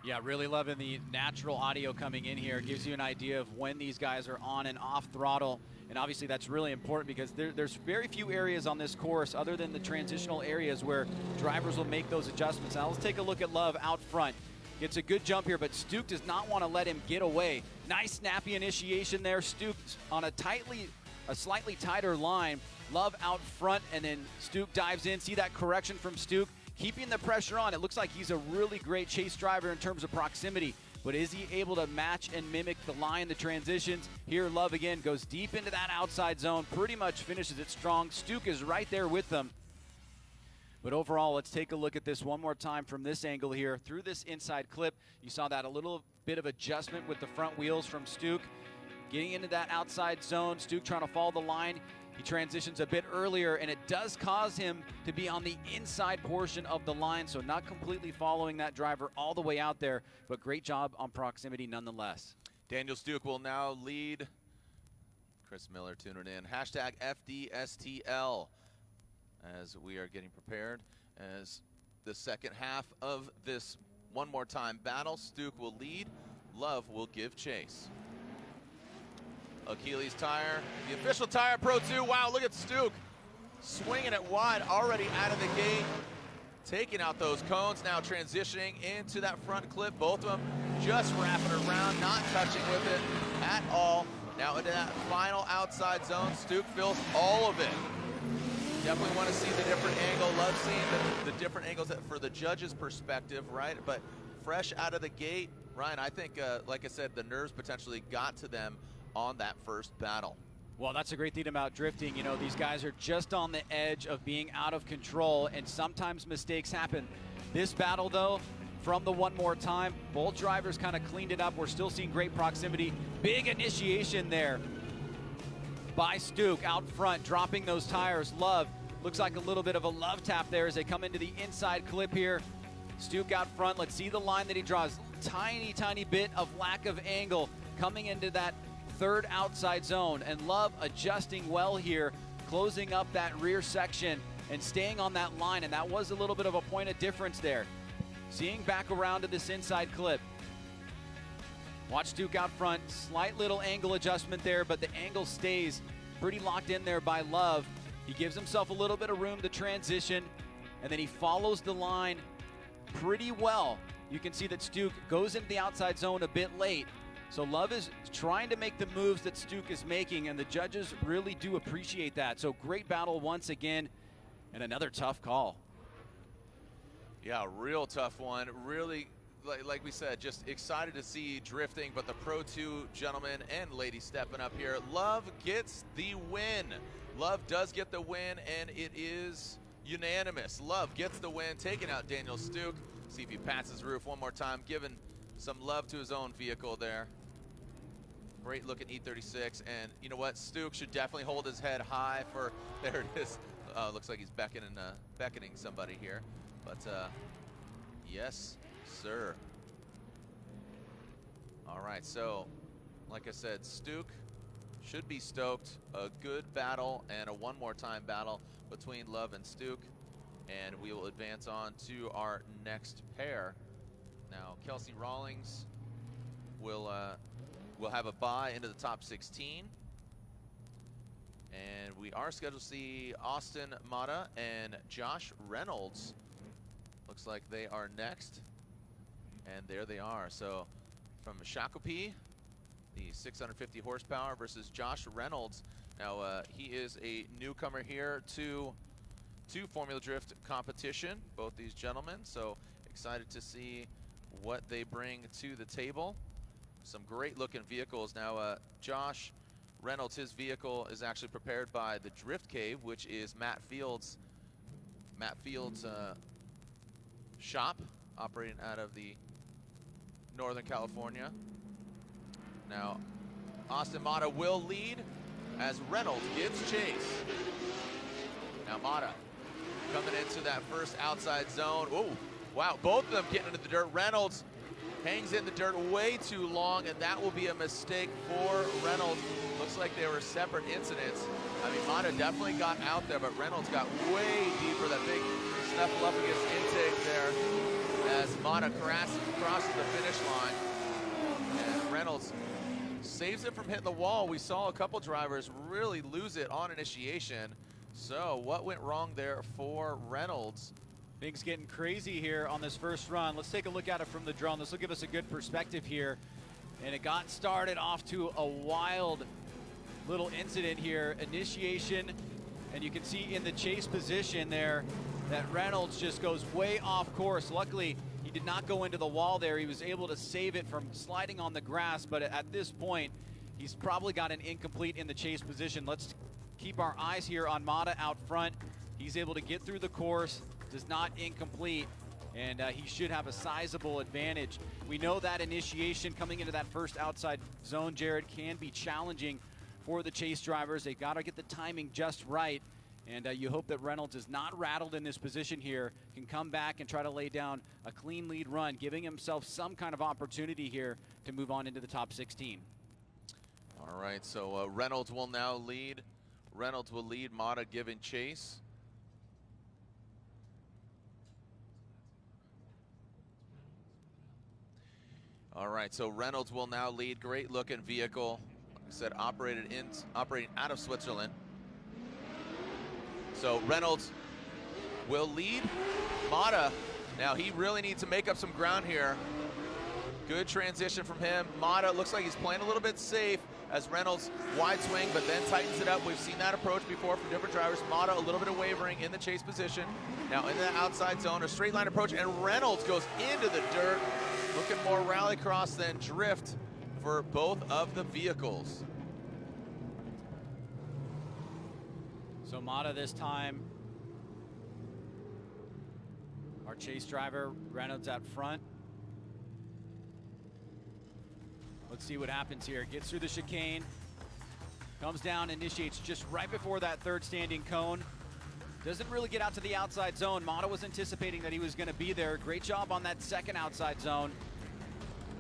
Yeah, really loving the natural audio coming in here. It gives you an idea of when these guys are on and off throttle. And obviously that's really important because there's very few areas on this course other than the transitional areas where drivers will make those adjustments. Now let's take a look at Love out front. Gets a good jump here, but Stuke does not want to let him get away. Nice snappy initiation there. Stuke on a slightly tighter line. Love out front, and then Stuke dives in. See that correction from Stuke? Keeping the pressure on. It looks like he's a really great chase driver in terms of proximity, but is he able to match and mimic the line, the transitions? Here, Love again goes deep into that outside zone, pretty much finishes it strong. Stuke is right there with them. But overall, let's take a look at this one more time from this angle here. Through this inside clip, you saw that a little bit of adjustment with the front wheels from Stuke. Getting into that outside zone, Stuke trying to follow the line. He transitions a bit earlier, and it does cause him to be on the inside portion of the line, so not completely following that driver all the way out there, but great job on proximity nonetheless. Daniel Stuke will now lead. Chris Miller tuning in. Hashtag FDSTL as we are getting prepared. As the second half of this one more time battle, Stuke will lead, Love will give chase. Achilles tire, the official tire, Pro 2. Wow, look at Stuke swinging it wide already out of the gate, taking out those cones, now transitioning into that front clip. Both of them just wrapping around, not touching with it at all. Now into that final outside zone, Stuke fills all of it. Definitely want to see the different angle. Love seeing the different angles for the judges' perspective, right? But fresh out of the gate, Ryan, I think, like I said, the nerves potentially got to them on that first battle. Well, that's a great thing about drifting. You know, these guys are just on the edge of being out of control, and sometimes mistakes happen. This battle, though, from the one more time, both drivers kind of cleaned it up. We're still seeing great proximity. Big initiation there by Stuke out front, dropping those tires. Love, looks like a little bit of a love tap there as they come into the inside clip here. Stuke out front. Let's see the line that he draws. Tiny, tiny bit of lack of angle coming into that third outside zone, and Love adjusting well here, closing up that rear section and staying on that line, and that was a little bit of a point of difference there. Seeing back around to this inside clip. Watch Stuke out front, slight little angle adjustment there, but the angle stays pretty locked in there by Love. He gives himself a little bit of room to transition, and then he follows the line pretty well. You can see that Stuke goes into the outside zone a bit late. So Love is trying to make the moves that Stuke is making, and the judges really do appreciate that. So great battle once again, and another tough call. Yeah, real tough one. Really, like we said, just excited to see drifting, but the Pro 2 gentlemen and ladies stepping up here. Love gets the win. Love does get the win, and it is unanimous. Love gets the win, taking out Daniel Stuke. See if he pats his roof one more time, giving some love to his own vehicle there. Great looking E36, and you know what? Stuke should definitely hold his head high for, there it is. Looks like he's beckoning somebody here, but yes, sir. All right, so like I said, Stuke should be stoked. A good battle and a one more time battle between Love and Stuke, and we will advance on to our next pair. Now, Kelsey Rawlings will have a bye into the top 16. And we are scheduled to see Austin Mata and Josh Reynolds. Looks like they are next. And there they are. So from Shakopee, the 650 horsepower versus Josh Reynolds. Now, he is a newcomer here to Formula Drift competition, both these gentlemen. So excited to see what they bring to the table. Some great looking vehicles. Now, Josh Reynolds, his vehicle is actually prepared by the Drift Cave, which is Matt Fields' shop, operating out of the Northern California. Now, Austin Mata will lead as Reynolds gives chase. Now Mata coming into that first outside zone. Oh, wow, both of them getting into the dirt. Reynolds hangs in the dirt way too long, and that will be a mistake for Reynolds. Looks like they were separate incidents. I mean, Mata definitely got out there, but Reynolds got way deeper. That big Snuffleupagus intake there as Mata crosses the finish line. And Reynolds saves it from hitting the wall. We saw a couple drivers really lose it on initiation. So what went wrong there for Reynolds? Things getting crazy here on this first run. Let's take a look at it from the drone. This will give us a good perspective here. And it got started off to a wild little incident here. Initiation, and you can see in the chase position there that Reynolds just goes way off course. Luckily, he did not go into the wall there. He was able to save it from sliding on the grass, but at this point, he's probably got an incomplete in the chase position. Let's keep our eyes here on Mata out front. He's able to get through the course, does not incomplete, and he should have a sizable advantage. We know that initiation coming into that first outside zone, Jared, can be challenging for the chase drivers. They've got to get the timing just right, and you hope that Reynolds is not rattled in this position here, can come back and try to lay down a clean lead run, giving himself some kind of opportunity here to move on into the top 16. All right, so Reynolds will now lead. Reynolds will lead, Mata giving chase. All right, so Reynolds will now lead. Great looking vehicle. Like I said, operating out of Switzerland. So Reynolds will lead. Mata, now he really needs to make up some ground here. Good transition from him. Mata looks like he's playing a little bit safe as Reynolds wide swing, but then tightens it up. We've seen that approach before from different drivers. Mata a little bit of wavering in the chase position. Now in the outside zone, a straight line approach, and Reynolds goes into the dirt. Looking more rallycross than drift for both of the vehicles. So Mata this time, our chase driver, Reynolds out front. Let's see what happens here. Gets through the chicane, comes down, initiates just right before that third standing cone. Doesn't really get out to the outside zone. Mata was anticipating that he was going to be there. Great job on that second outside zone.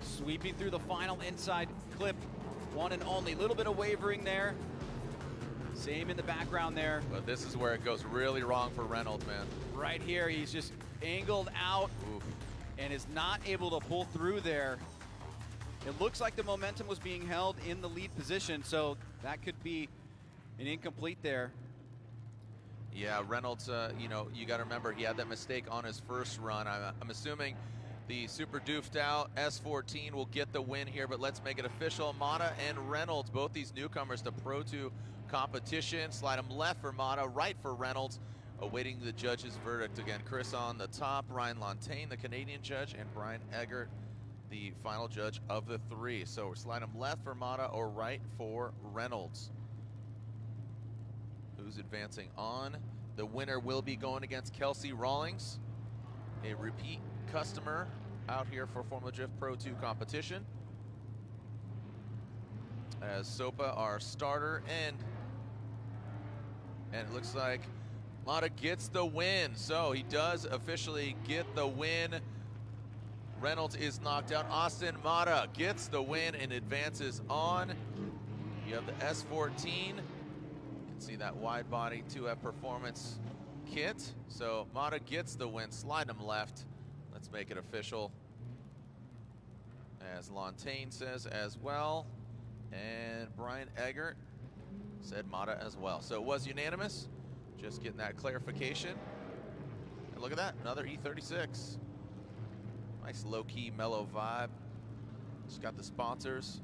Sweeping through the final inside clip, one and only. Little bit of wavering there. Same in the background there. But this is where it goes really wrong for Reynolds, man. Right here, he's just angled out. Oof. And is not able to pull through there. It looks like the momentum was being held in the lead position, so that could be an incomplete there. Yeah, Reynolds, you know, you got to remember he had that mistake on his first run. I'm assuming the super doofed out S14 will get the win here, but let's make it official. Mata and Reynolds, both these newcomers to Pro 2 competition. Slide them left for Mata, right for Reynolds. Awaiting the judge's verdict again. Chris on the top, Ryan Lontaine, the Canadian judge, and Brian Eggert, the final judge of the three. So we're sliding them left for Mata or right for Reynolds. Who's advancing on? The winner will be going against Kelsey Rawlings, a repeat customer out here for Formula Drift Pro 2 competition. As Sopa, our starter, and it looks like Mata gets the win. So he does officially get the win. Reynolds is knocked out. Austin Mata gets the win and advances on. You have the S14. You can see that wide body 2F performance kit. So Mata gets the win. Slide him left. Let's make it official. As Lontaine says as well. And Brian Eggert said Mata as well. So it was unanimous. Just getting that clarification. And look at that, another E36. Nice low-key, mellow vibe. Just got the sponsors.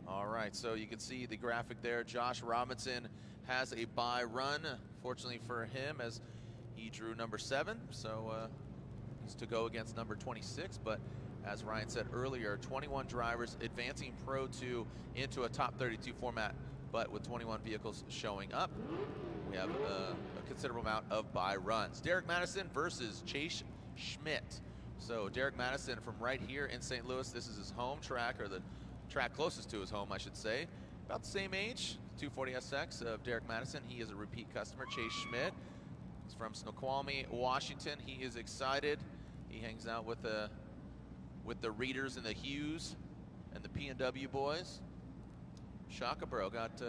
All right, so you can see the graphic there. Josh Robinson has a bye run. Fortunately for him, as he drew number 7, so he's to go against number 26. But as Ryan said earlier, 21 drivers advancing Pro 2 into a top 32 format, but with 21 vehicles showing up, we have a considerable amount of bye runs. Derek Madison versus Chase Schmidt. So Derek Madison from right here in St. Louis. This is his home track, or the track closest to his home, I should say. About the same age, 240SX of Derek Madison. He is a repeat customer. Chase Schmidt is from Snoqualmie, Washington. He is excited. He hangs out with the Readers and the Hughes and the P&W boys. Shaka bro, got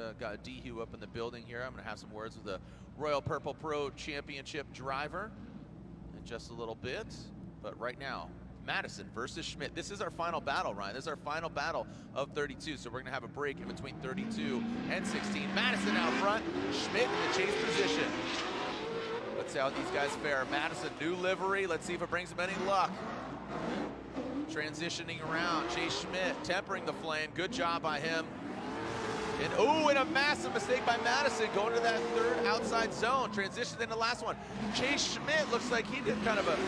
D-Hugh up in the building here. I'm gonna have some words with the Royal Purple Pro Championship driver in just a little bit. But right now, Madison versus Schmidt. This is our final battle, Ryan. This is our final battle of 32. So we're gonna have a break in between 32 and 16. Madison out front, Schmidt in the chase position. Let's see how these guys fare. Madison, new livery. Let's see if it brings him any luck. Transitioning around, Chase Schmidt tempering the flame. Good job by him. And oh, and a massive mistake by Madison going to that third outside zone. Transitioned in the last one. Chase Schmidt looks like he did kind of an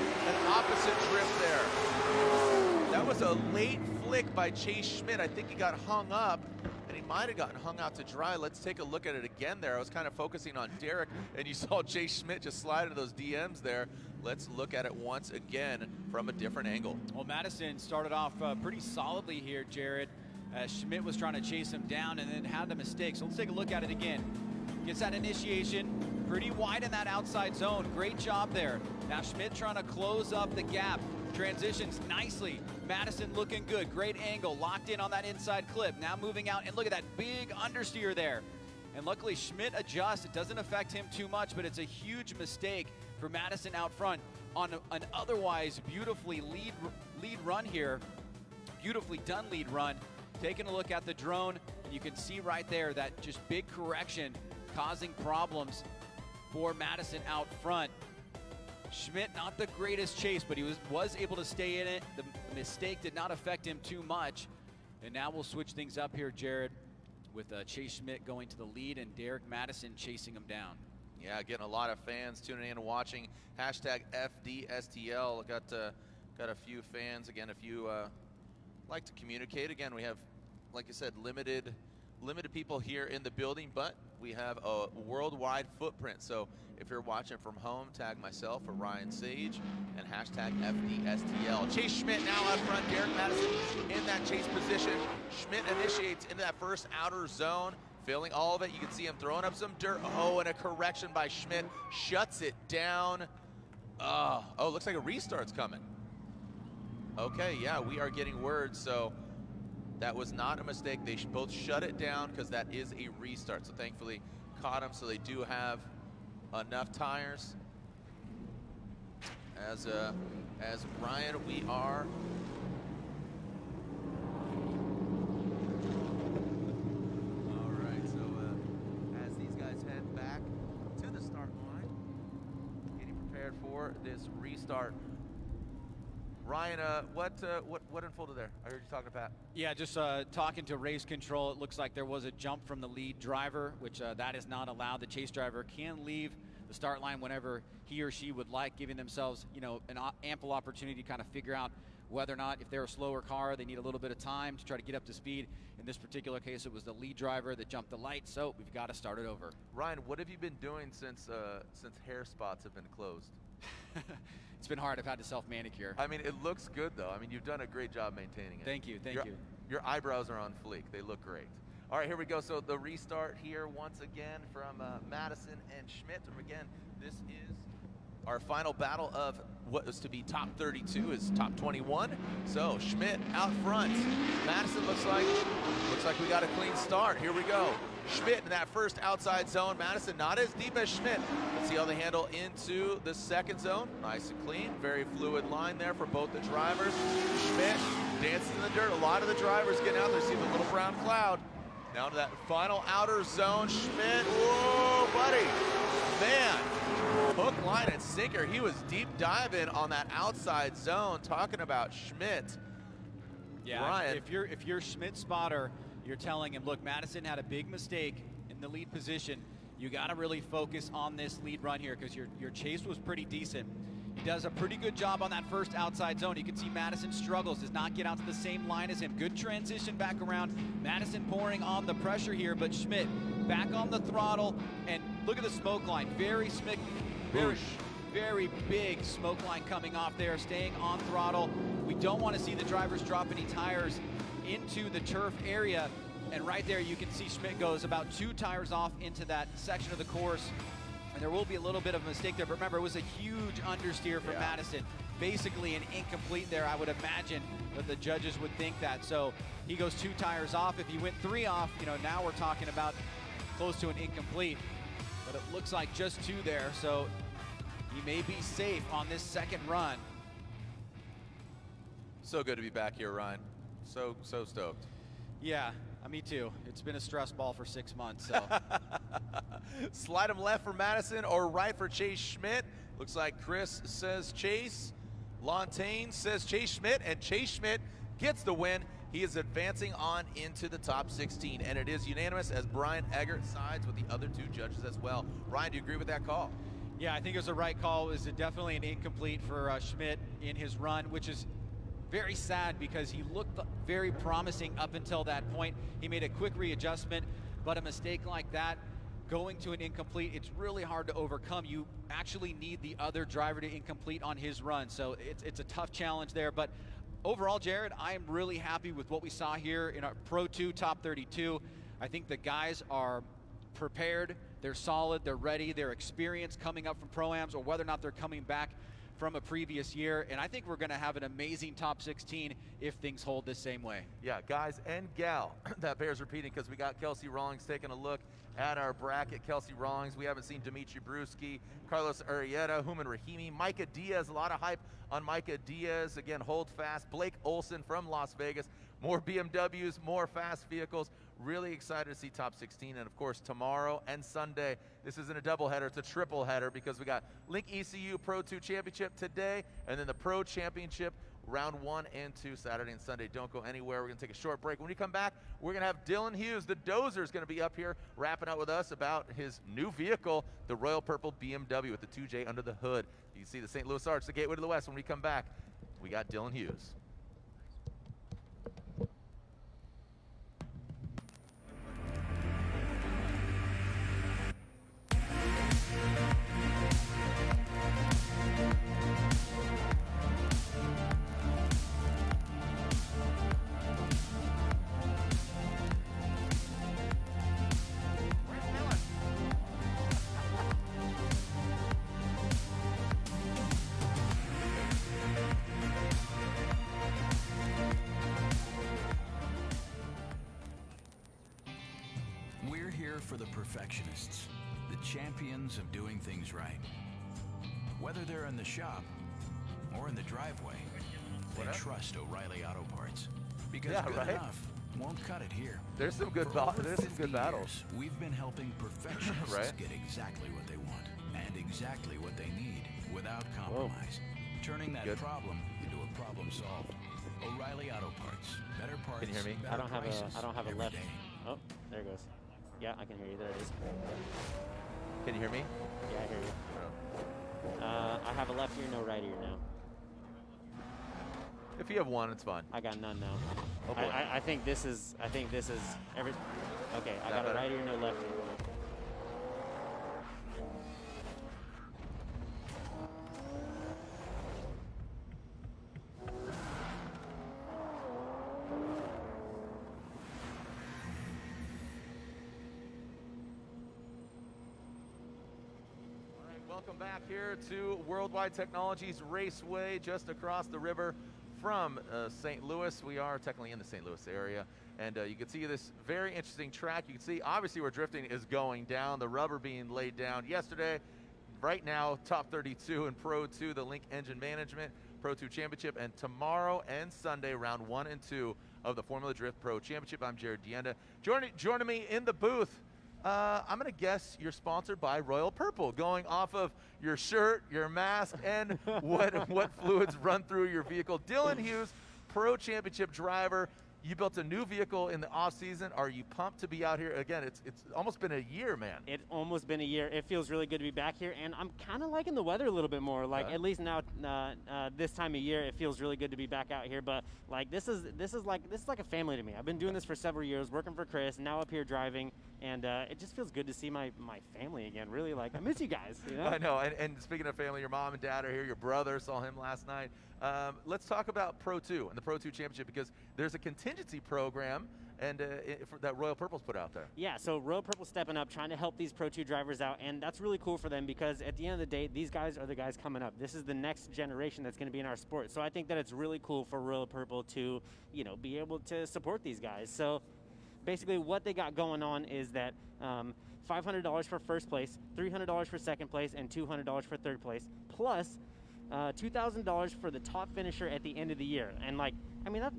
opposite drift there. That was a late flick by Chase Schmidt. I think he got hung up, and he might have gotten hung out to dry. Let's take a look at it again there. I was kind of focusing on Derek, and you saw Chase Schmidt just slide into those DMs there. Let's look at it once again from a different angle. Well, Madison started off pretty solidly here, Jared. Schmidt was trying to chase him down and then had the mistake. So let's take a look at it again. Gets that initiation, pretty wide in that outside zone. Great job there. Now Schmidt trying to close up the gap. Transitions nicely. Madison looking good. Great angle, locked in on that inside clip. Now moving out, and look at that big understeer there. And luckily Schmidt adjusts. It doesn't affect him too much, but it's a huge mistake for Madison out front on an otherwise beautifully lead run here. Beautifully done lead run. Taking a look at the drone, and you can see right there that just big correction causing problems for Madison out front. Schmidt, not the greatest chase, but he was able to stay in it. The mistake did not affect him too much. And now we'll switch things up here, Jared, with Chase Schmidt going to the lead and Derek Madison chasing him down. Yeah, getting a lot of fans tuning in and watching. Hashtag FDSTL. Got a few fans. Again, if you like to communicate, again, we have, like I said, limited people here in the building, but we have a worldwide footprint. So if you're watching from home, tag myself or Ryan Sage and hashtag FDSTL. Chase Schmidt now out front. Derek Madison in that chase position. Schmidt initiates into that first outer zone, filling all of it. You can see him throwing up some dirt. Oh, and a correction by Schmidt. Shuts it down. Oh, looks like a restart's coming. Okay, yeah, we are getting word. So that was not a mistake. They both shut it down because that is a restart. So thankfully caught him, so they do have enough tires. As Ryan, we are all right. So as these guys head back to the start line, getting prepared for this restart. Ryan, what unfolded there? I heard you talking to Pat. Yeah, just talking to race control. It looks like there was a jump from the lead driver, which that is not allowed. The chase driver can leave the start line whenever he or she would like, giving themselves, an ample opportunity to kind of figure out whether or not, if they're a slower car, they need a little bit of time to try to get up to speed. In this particular case, it was the lead driver that jumped the light, so we've got to start it over. Ryan, what have you been doing since hair spots have been closed? It's been hard. I've had to self-manicure. I mean, it looks good, though. I mean, you've done a great job maintaining it. Thank you. Your eyebrows are on fleek. They look great. All right, here we go. So the restart here once again from Madison and Schmidt. And again, this is our final battle of what is to be top 32 is top 21. So Schmidt out front. Madison looks like we got a clean start. Here we go. Schmidt in that first outside zone. Madison not as deep as Schmidt. Let's see how they handle into the second zone. Nice and clean. Very fluid line there for both the drivers. Schmidt dances in the dirt. A lot of the drivers getting out there. See the little brown cloud. Now to that final outer zone. Schmidt. Whoa, buddy. Man, hook, line, and sinker. He was deep diving on that outside zone. Talking about Schmidt. Yeah, Ryan. If you're Schmidt spotter, you're telling him, look, Madison had a big mistake in the lead position. You got to really focus on this lead run here because your chase was pretty decent. He does a pretty good job on that first outside zone. You can see Madison struggles, does not get out to the same line as him. Good transition back around. Madison pouring on the pressure here, but Schmidt back on the throttle. And look at the smoke line. Very big smoke line coming off there, staying on throttle. We don't want to see the drivers drop any tires into the turf area. And right there you can see Schmidt goes about 2 tires off into that section of the course. And there will be a little bit of a mistake there, but remember, it was a huge understeer from Madison. Basically an incomplete there. I would imagine that the judges would think that. So he goes 2 tires off. If he went 3 off, now we're talking about close to an incomplete. But it looks like just 2 there, so he may be safe on this second run. So good to be back here, Ryan. So stoked. Yeah, me too. It's been a stress ball for 6 months, so. Slide him left for Madison or right for Chase Schmidt. Looks like Chris says Chase. Lontaine says Chase Schmidt, and Chase Schmidt gets the win. He is advancing on into the top 16, and it is unanimous as Brian Eggert sides with the other 2 judges as well. Ryan, do you agree with that call? Yeah, I think it was the right call. It was definitely an incomplete for Schmidt in his run, which is very sad because he looked very promising up until that point. He made a quick readjustment, but a mistake like that, going to an incomplete, it's really hard to overcome. You actually need the other driver to incomplete on his run, so it's a tough challenge there. But overall, Jared, I am really happy with what we saw here in our Pro 2 Top 32. I think the guys are prepared, they're solid, they're ready, they're experienced coming up from Pro-Ams, or whether or not they're coming back from a previous year, and I think we're going to have an amazing top 16 if things hold the same way. Yeah, guys and gal, that bears repeating because we got Kelsey Rawlings taking a look at our bracket. Kelsey Rawlings, we haven't seen Dimitri Bruschi, Carlos Arrieta, Human Rahimi, Micah Diaz, a lot of hype on Micah Diaz. Again, hold fast. Blake Olson from Las Vegas. More BMWs, more fast vehicles. Really excited to see top 16. And of course, tomorrow and Sunday, this isn't a double header, it's a triple header because we got Link ECU Pro 2 Championship today, and then the Pro Championship round 1 and 2 Saturday and Sunday. Don't go anywhere. We're going to take a short break. When we come back, we're going to have Dylan Hughes, the Dozer, is going to be up here wrapping up with us about his new vehicle, the Royal Purple BMW with the 2J under the hood. You can see the St. Louis Arch, the gateway to the west. When we come back, we got Dylan Hughes. We're here for the perfectionists, the champions of doing things right. Whether they're in the shop or in the driveway, they trust O'Reilly Auto Parts. Because good enough won't cut it here. There's some good battles. We've been helping perfectionists get exactly what they want and exactly what they need without compromise. Turning that problem into a problem solved. O'Reilly Auto Parts. Better parts. Can you hear me? I don't have a left. Oh, there it goes. Yeah, I can hear you. There it is. Can you hear me? Yeah, I hear you. I have a left ear, no right ear now. If you have one, it's fine. I got none now. Oh boy. I think this is every. Okay, I got a right ear, no left ear. Welcome back here to Worldwide Technologies Raceway, just across the river from St. Louis. We are technically in the St. Louis area, and you can see this very interesting track. You can see obviously where drifting is going down, the rubber being laid down yesterday. Right now, top 32 in Pro 2, the Link Engine Management Pro 2 Championship, and tomorrow and Sunday, round 1 and 2 of the Formula Drift Pro Championship. I'm Jared Dienda. Joining me in the booth, I'm going to guess you're sponsored by Royal Purple, going off of your shirt, your mask, and what fluids run through your vehicle. Dylan Hughes, Pro Championship driver. You built a new vehicle in the off season. Are you pumped to be out here again? It's almost been a year, man. It's almost been a year. It feels really good to be back here, and I'm kind of liking the weather a little bit more. Like at least now, this time of year, it feels really good to be back out here. But like this is like a family to me. I've been doing this for several years, working for Chris, now up here driving, and it just feels good to see my family again. Really, like I miss you guys. You know? I know. And speaking of family, your mom and dad are here. Your brother, saw him last night. Let's talk about Pro 2 and the Pro 2 Championship, because there's a contingency program and that Royal Purple's put out there. Yeah, so Royal Purple's stepping up, trying to help these Pro 2 drivers out, and that's really cool for them because at the end of the day, these guys are the guys coming up. This is the next generation that's going to be in our sport. So I think that it's really cool for Royal Purple to, be able to support these guys. So basically what they got going on is that $500 for first place, $300 for second place, and $200 for third place, plus $2,000 for the top finisher at the end of the year. And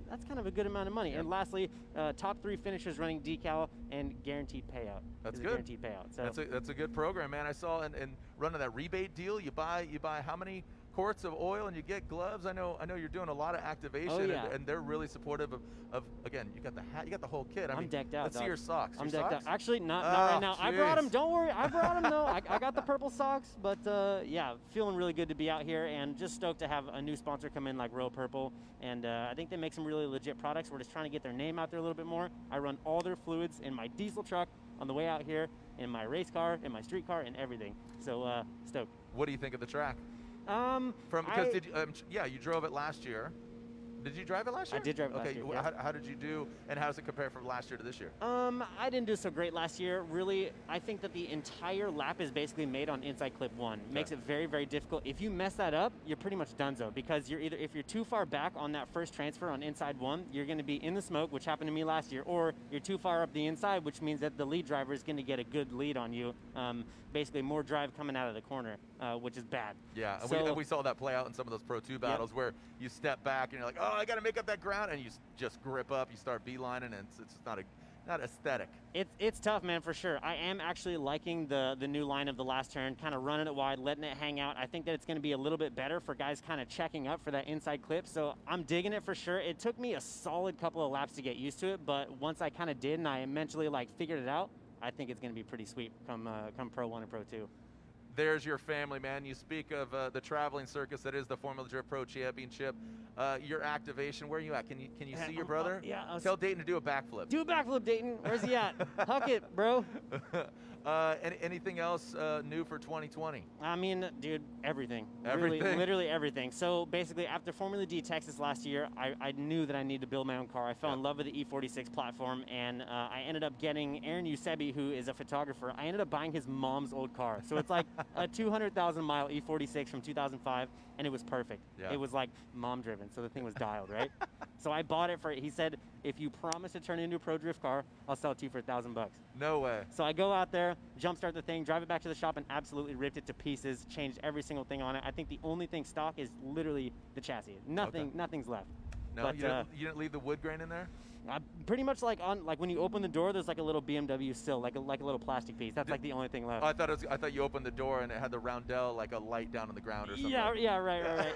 that's kind of a good amount of money. Yeah. And lastly, top 3 finishers running decal and guaranteed payout. That's good. Guaranteed payout. So that's a good program, man. I saw in running that rebate deal, you buy how many quarts of oil and you get gloves. I know you're doing a lot of activation, and they're really supportive of again, you got the hat, you got the whole kit. I'm decked out. Let's see your socks. I'm decked out. Actually, not right now. Geez. I brought them. Don't worry, I brought them though. I got the purple socks, but yeah, feeling really good to be out here and just stoked to have a new sponsor come in like Royal Purple, and I think they make some really legit products. We're just trying to get their name out there a little bit more. I run all their fluids in my diesel truck on the way out here, in my race car, in my street car, and everything. So stoked. What do you think of the track? You you drove it last year. Did you drive it last year? I did drive it last okay, year, well, yes. how did you do, and how does it compare from last year to this year? I didn't do so great last year. Really, I think that the entire lap is basically made on inside clip 1. Makes it very, very difficult. If you mess that up, you're pretty much donezo, because you're either, if you're too far back on that first transfer on inside 1, you're going to be in the smoke, which happened to me last year, or you're too far up the inside, which means that the lead driver is going to get a good lead on you. Basically, more drive coming out of the corner, which is bad. Yeah, and, So, we saw that play out in some of those Pro 2 battles where you step back and you're like, oh, I got to make up that ground, and you just grip up, you start beelining, and it's not aesthetic. It's tough, man, for sure. I am actually liking the new line of the last turn, kind of running it wide, letting it hang out. I think that it's going to be a little bit better for guys kind of checking up for that inside clip, so I'm digging it for sure. It took me a solid couple of laps to get used to it, but once I kind of did and I mentally figured it out, I think it's going to be pretty sweet come Pro 1 and Pro 2. There's your family, man. You speak of the traveling circus that is the Formula Drift Pro Championship. Your activation, where are you at? Can you see your brother? Yeah. Tell Dayton to do a backflip. Do a backflip, Dayton. Where's he at? Huck it, bro. Anything else new for 2020? I mean, dude, everything. Everything? Really, literally everything. So basically, after Formula D Texas last year, I knew that I needed to build my own car. I fell in love with the E46 platform, and I ended up getting Aaron Eusebi, who is a photographer. I ended up buying his mom's old car. So it's like a 200,000-mile E46 from 2005, and it was perfect. Yeah. It was like mom-driven, so the thing was dialed, right? So I bought it for, he said, if you promise to turn it into a pro drift car, I'll sell it to you for $1,000. No way. So I go out there, jumpstart the thing, drive it back to the shop, and absolutely ripped it to pieces, changed every single thing on it. I think the only thing stock is literally the chassis. Nothing's left. No, But, you didn't leave the wood grain in there? Pretty much like when you open the door, there's like a little BMW sill, like a little plastic piece. That's like the only thing left. I thought you opened the door and it had the roundel, like a light down on the ground or something. Yeah, right.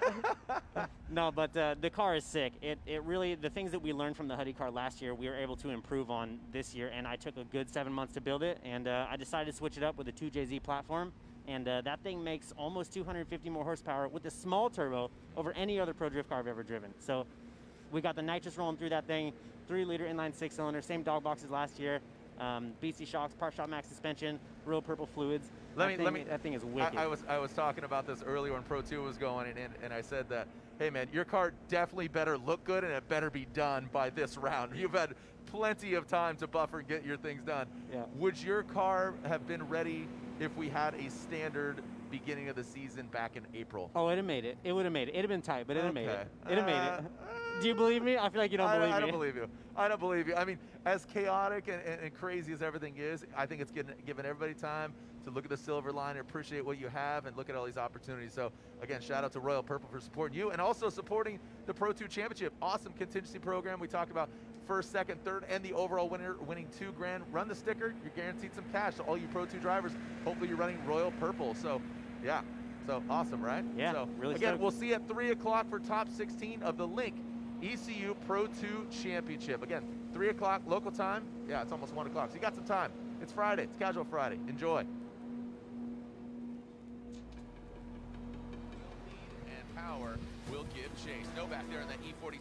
No, but the car is sick. It really, the things that we learned from the Huddy car last year, we were able to improve on this year, and I took a good 7 months to build it, and I decided to switch it up with a 2JZ platform, and that thing makes almost 250 more horsepower with a small turbo over any other pro drift car I've ever driven. So we got the nitrous rolling through that thing, 3-liter inline 6-cylinder, same dog box as last year, BC shocks, Part Shop Max suspension, Royal Purple fluids. That thing is wicked. I was talking about this earlier when Pro 2 was going, and I said that, hey man, your car definitely better look good, and it better be done by this round. You've had plenty of time to buffer and get your things done. Yeah. Would your car have been ready if we had a standard beginning of the season back in April? Oh, it'd have made it. It would have made it. It'd have been tight, but it'd have made it. Okay. It'd have made it. Do you believe me? I feel like you don't believe me. I don't believe you. I don't believe you. I mean, as chaotic and crazy as everything is, I think it's given everybody time to look at the silver line and appreciate what you have and look at all these opportunities. So, again, shout out to Royal Purple for supporting you and also supporting the Pro 2 Championship. Awesome contingency program. We talked about first, second, third, and the overall winner winning $2 grand. Run the sticker. You're guaranteed some cash. So all you Pro 2 drivers, hopefully you're running Royal Purple. So, yeah. So, awesome, right? Yeah, so, really again, stoked. we'll see you at 3 o'clock for top 16 of the Link ECU Pro 2 Championship. Again, 3 o'clock local time. Yeah, it's almost 1 o'clock. So you got some time. It's Friday. It's Casual Friday. Enjoy. And power will give chase. No back there in that E40.